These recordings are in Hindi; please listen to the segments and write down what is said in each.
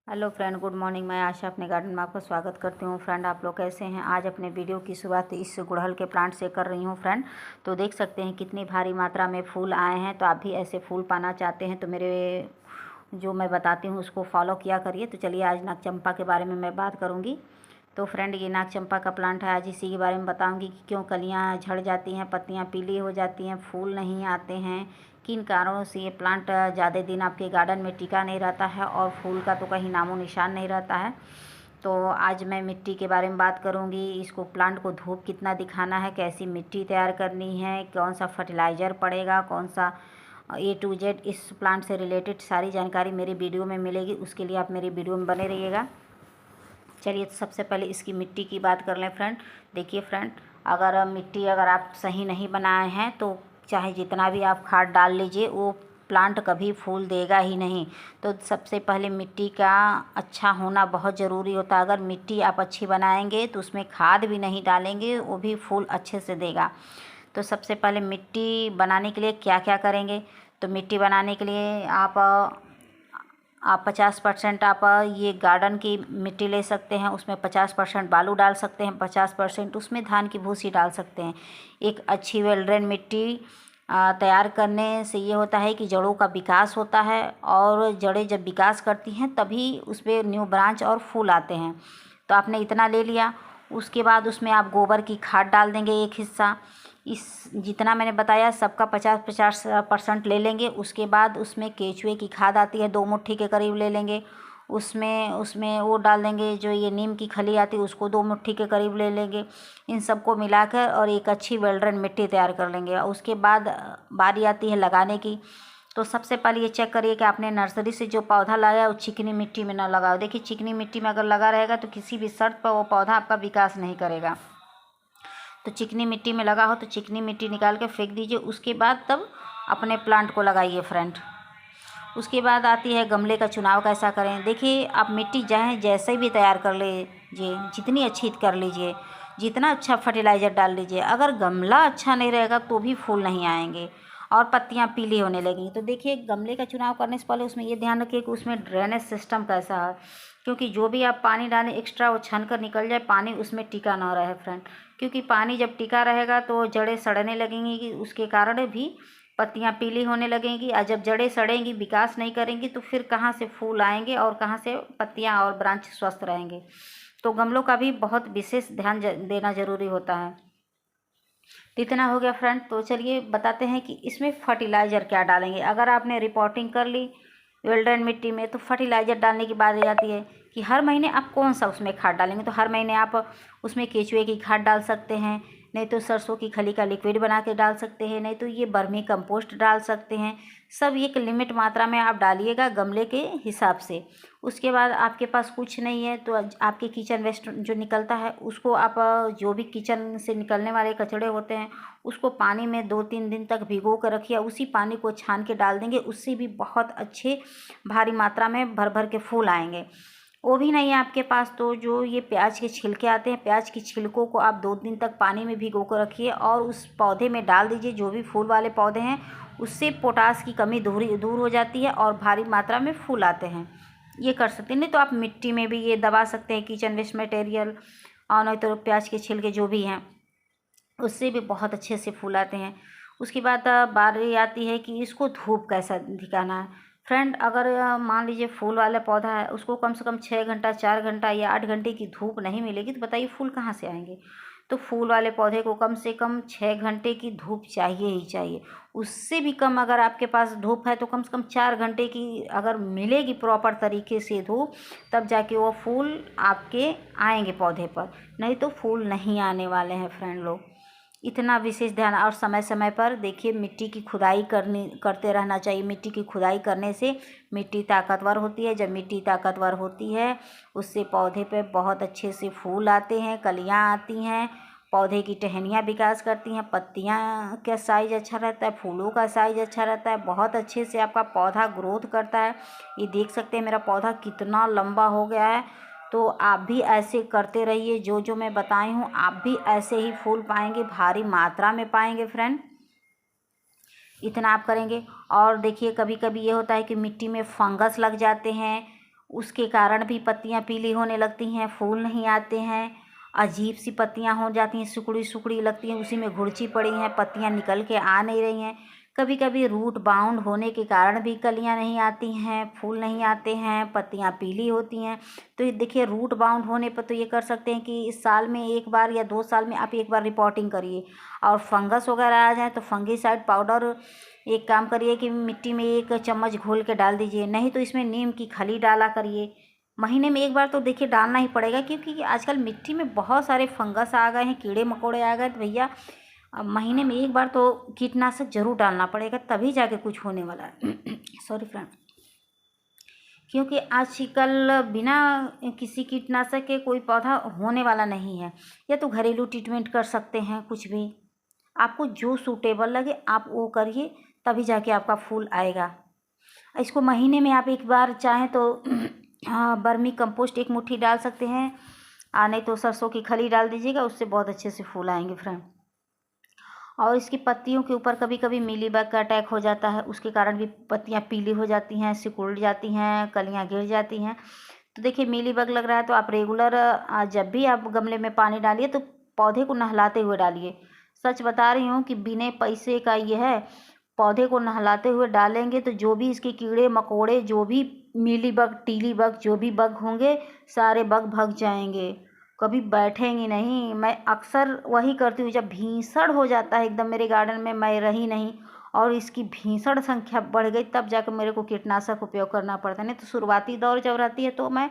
Hello friend, good morning. मैं आशा अपने गार्डन में आपका स्वागत करती हूँ। फ्रेंड, आप लोग कैसे हैं? आज अपने वीडियो की शुरुआत इस गुड़हल के प्लांट से कर रही हूँ। फ्रेंड, तो देख सकते हैं कितनी भारी मात्रा में फूल आए हैं। तो आप भी ऐसे फूल पाना चाहते हैं तो मेरे जो मैं बताती हूँ उसको फॉलो किया करिए। तो चलिए आज नागचंपा के बारे में मैं बात करूँगी। तो फ्रेंड, ये नागचंपा का प्लांट है। आज इसी के बारे में बताऊंगी कि क्यों कलियां झड़ जाती हैं, पत्तियां पीली हो जाती हैं, फूल नहीं आते हैं, किन कारणों से ये प्लांट ज़्यादा दिन आपके गार्डन में टिका नहीं रहता है और फूल का तो कहीं नामो निशान नहीं रहता है। तो आज मैं मिट्टी के बारे में बात करूंगी। इसको प्लांट को धूप कितना दिखाना है, कैसी मिट्टी तैयार करनी है, कौन सा फर्टिलाइज़र पड़ेगा, कौन सा A to Z इस प्लांट से रिलेटेड सारी जानकारी मेरी वीडियो में मिलेगी। उसके लिए आप मेरी वीडियो में बने रहिएगा। चलिए, तो सबसे पहले इसकी मिट्टी की बात कर लें। फ्रेंड, देखिए फ्रेंड, अगर मिट्टी अगर आप सही नहीं बनाए हैं तो चाहे जितना भी आप खाद डाल लीजिए वो प्लांट कभी फूल देगा ही नहीं। तो सबसे पहले मिट्टी का अच्छा होना बहुत ज़रूरी होता है। अगर मिट्टी आप अच्छी बनाएंगे तो उसमें खाद भी नहीं डालेंगे वो भी फूल अच्छे से देगा। तो सबसे पहले मिट्टी बनाने के लिए क्या क्या करेंगे? तो मिट्टी बनाने के लिए आप 50% आप ये गार्डन की मिट्टी ले सकते हैं। उसमें 50% बालू डाल सकते हैं, 50% उसमें धान की भूसी डाल सकते हैं। एक अच्छी वेल ड्रेन मिट्टी तैयार करने से ये होता है कि जड़ों का विकास होता है और जड़ें जब विकास करती हैं तभी उसमें न्यू ब्रांच और फूल आते हैं। तो आपने इतना ले लिया। उसके बाद उसमें आप गोबर की खाद डाल देंगे एक हिस्सा। इस जितना मैंने बताया सबका 50% ले लेंगे। उसके बाद उसमें केचुए की खाद आती है, 2 मुट्ठी के करीब ले लेंगे। उसमें उसमें वो डाल देंगे, जो ये नीम की खली आती है उसको 2 मुट्ठी के करीब ले लेंगे। इन सबको मिलाकर और एक अच्छी वेल ड्रेन मिट्टी तैयार कर लेंगे। और उसके बाद बारी आती है लगाने की। तो सबसे पहले ये चेक करिए कि आपने नर्सरी से जो पौधा लाया वो चिकनी मिट्टी में ना लगाओ। देखिए, चिकनी मिट्टी में अगर लगा रहेगा तो किसी भी शर्त पर वो पौधा आपका विकास नहीं करेगा। तो चिकनी मिट्टी में लगा हो तो चिकनी मिट्टी निकाल के फेंक दीजिए। उसके बाद तब अपने प्लांट को लगाइए। फ्रेंड, उसके बाद आती है गमले का चुनाव कैसा करें। देखिए, आप मिट्टी चाहे जैसे भी तैयार कर लीजिए, जितनी अच्छी कर लीजिए, जितना अच्छा फर्टिलाइज़र डाल लीजिए, अगर गमला अच्छा नहीं रहेगा तो भी फूल नहीं आएंगे और पत्तियां पीली होने लगेंगी। तो देखिए, गमले का चुनाव करने से पहले उसमें ये ध्यान रखिए कि उसमें ड्रेनेज सिस्टम कैसा है, क्योंकि जो भी आप पानी डालें एक्स्ट्रा वो छन कर निकल जाए, पानी उसमें टिका ना रहे। फ्रेंड, क्योंकि पानी जब टिका रहेगा तो जड़ें सड़ने लगेंगी कि उसके कारण भी पत्तियां पीली होने लगेंगी। और जब जड़ें सड़ेंगी, विकास नहीं करेंगी, तो फिर कहाँ से फूल आएंगे और कहाँ से पत्तियां और ब्रांच स्वस्थ रहेंगे। तो गमलों का भी बहुत विशेष ध्यान देना जरूरी होता है। तो इतना हो गया फ्रेंड। तो चलिए बताते हैं कि इसमें फर्टिलाइज़र क्या डालेंगे। अगर आपने रिपोर्टिंग कर ली वेल्डन मिट्टी में तो फर्टिलाइज़र डालने की बात आती है कि हर महीने आप कौन सा उसमें खाद डालेंगे। तो हर महीने आप उसमें केचुए की खाद डाल सकते हैं, नहीं तो सरसों की खली का लिक्विड बना के डाल सकते हैं, नहीं तो ये बर्मी कंपोस्ट डाल सकते हैं। सब एक लिमिट मात्रा में आप डालिएगा गमले के हिसाब से। उसके बाद आपके पास कुछ नहीं है तो आपके किचन वेस्ट जो निकलता है उसको आप जो भी किचन से निकलने वाले कचड़े होते हैं उसको पानी में 2-3 दिन तक भिगो कर रखिए। उसी पानी को छान के डाल देंगे, उससे भी बहुत अच्छे भारी मात्रा में भर भर के फूल आएंगे। वो भी नहीं है आपके पास तो जो ये प्याज के छिलके आते हैं, प्याज की छिलकों को आप 2 दिन तक पानी में भिगो कर रखिए और उस पौधे में डाल दीजिए। जो भी फूल वाले पौधे हैं उससे पोटास की कमी दूर हो जाती है और भारी मात्रा में फूल आते हैं। ये कर सकते हैं। नहीं तो आप मिट्टी में भी ये दबा सकते हैं, किचन वेस्ट मटेरियल, और नहीं तो प्याज के छिलके जो भी हैं उससे भी बहुत अच्छे से फूल आते हैं। उसके बाद बारी आती है कि इसको धूप कैसा दिखाना है। फ्रेंड, अगर मान लीजिए फूल वाला पौधा है उसको कम से कम 6 घंटा, 4 घंटा या 8 घंटे की धूप नहीं मिलेगी तो बताइए फूल कहाँ से आएंगे। तो फूल वाले पौधे को कम से कम 6 घंटे की धूप चाहिए ही चाहिए। उससे भी कम अगर आपके पास धूप है तो कम से कम 4 घंटे की अगर मिलेगी प्रॉपर तरीके से धूप, तब जाके वो फूल आपके आएंगे पौधे पर, नहीं तो फूल नहीं आने वाले हैं। फ्रेंड लोग, इतना विशेष ध्यान। और समय समय पर देखिए मिट्टी की खुदाई करते रहना चाहिए। मिट्टी की खुदाई करने से मिट्टी ताकतवर होती है। जब मिट्टी ताकतवर होती है उससे पौधे पे बहुत अच्छे से फूल आते हैं, कलियां आती हैं, पौधे की टहनियाँ विकास करती हैं, पत्तियां का साइज अच्छा रहता है, फूलों का साइज अच्छा रहता है, बहुत अच्छे से आपका पौधा ग्रोथ करता है। ये देख सकते हैं मेरा पौधा कितना लंबा हो गया है। तो आप भी ऐसे करते रहिए, जो जो मैं बताई हूँ आप भी ऐसे ही फूल पाएंगे, भारी मात्रा में पाएंगे। फ्रेंड, इतना आप करेंगे। और देखिए, कभी कभी ये होता है कि मिट्टी में फंगस लग जाते हैं, उसके कारण भी पत्तियां पीली होने लगती हैं, फूल नहीं आते हैं, अजीब सी पत्तियां हो जाती हैं, सिकुड़ी सिकुड़ी लगती हैं, उसी में घुड़ची पड़ी हैं, पत्तियां निकल के आ नहीं रही हैं। कभी कभी रूट बाउंड होने के कारण भी कलियां नहीं आती हैं, फूल नहीं आते हैं, पत्तियां पीली होती हैं। तो ये देखिए, रूट बाउंड होने पर तो ये कर सकते हैं कि इस साल में एक बार या 2 साल में आप एक बार रिपोर्टिंग करिए। और फंगस वगैरह आ जाए तो फंगीसाइड पाउडर एक काम करिए कि मिट्टी में 1 चम्मच घोल के डाल दीजिए, नहीं तो इसमें नीम की खली डाला करिए। महीने में एक बार तो देखिए डालना ही पड़ेगा, क्योंकि आजकल मिट्टी में बहुत सारे फंगस आ गए हैं, कीड़े मकोड़े आ गए, तो भैया अब महीने में एक बार तो कीटनाशक जरूर डालना पड़ेगा, तभी जाके कुछ होने वाला है। सॉरी फ्रेंड, क्योंकि आजकल बिना किसी कीटनाशक के कोई पौधा होने वाला नहीं है। या तो घरेलू ट्रीटमेंट कर सकते हैं, कुछ भी आपको जो सूटेबल लगे आप वो करिए, तभी जाके आपका फूल आएगा। इसको महीने में आप एक बार चाहें तो बर्मी कंपोस्ट 1 मुट्ठी डाल सकते हैं, नहीं तो सरसों की खली डाल दीजिएगा, उससे बहुत अच्छे से फूल आएंगे फ्रेंड। और इसकी पत्तियों के ऊपर कभी कभी मीलीबग का अटैक हो जाता है, उसके कारण भी पत्तियां पीली हो जाती हैं, सिकुड़ जाती हैं, कलियां गिर जाती हैं। तो देखिए, मीलीबग लग रहा है तो आप रेगुलर जब भी आप गमले में पानी डालिए तो पौधे को नहलाते हुए डालिए। सच बता रही हूँ कि बिना पैसे का ये है, पौधे को नहलाते हुए डालेंगे तो जो भी इसके कीड़े मकोड़े, जो भी मीलीबग, टीलीबग, जो भी बग होंगे, सारे बग भग जाएंगे, कभी बैठेंगी नहीं। मैं अक्सर वही करती हूँ, जब भीषण हो जाता है एकदम मेरे गार्डन में, मैं रही नहीं और इसकी भीषण संख्या बढ़ गई, तब जाकर मेरे को कीटनाशक उपयोग करना पड़ता है। नहीं तो शुरुआती दौर जब रहती है तो मैं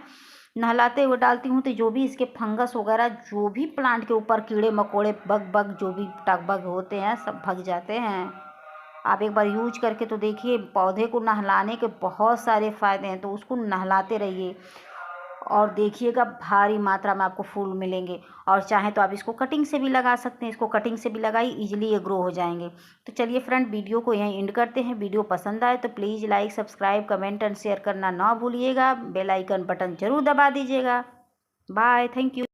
नहलाते हुए डालती हूँ, तो जो भी इसके फंगस वगैरह, जो भी प्लांट के ऊपर कीड़े मकोड़े, बग जो भी टकबग होते हैं, सब भग जाते हैं। आप एक बार यूज करके तो देखिए, पौधे को नहलाने के बहुत सारे फ़ायदे हैं, तो उसको नहलाते रहिए और देखिएगा भारी मात्रा में आपको फूल मिलेंगे। और चाहें तो आप इसको कटिंग से भी लगा सकते हैं, इसको कटिंग से भी लगाइए, इजीली ये ग्रो हो जाएंगे। तो चलिए फ्रेंड, वीडियो को यहीं एंड करते हैं। वीडियो पसंद आए तो please like, subscribe, comment and share करना ना भूलिएगा। बेल आइकन बटन ज़रूर दबा दीजिएगा। Bye, thank you.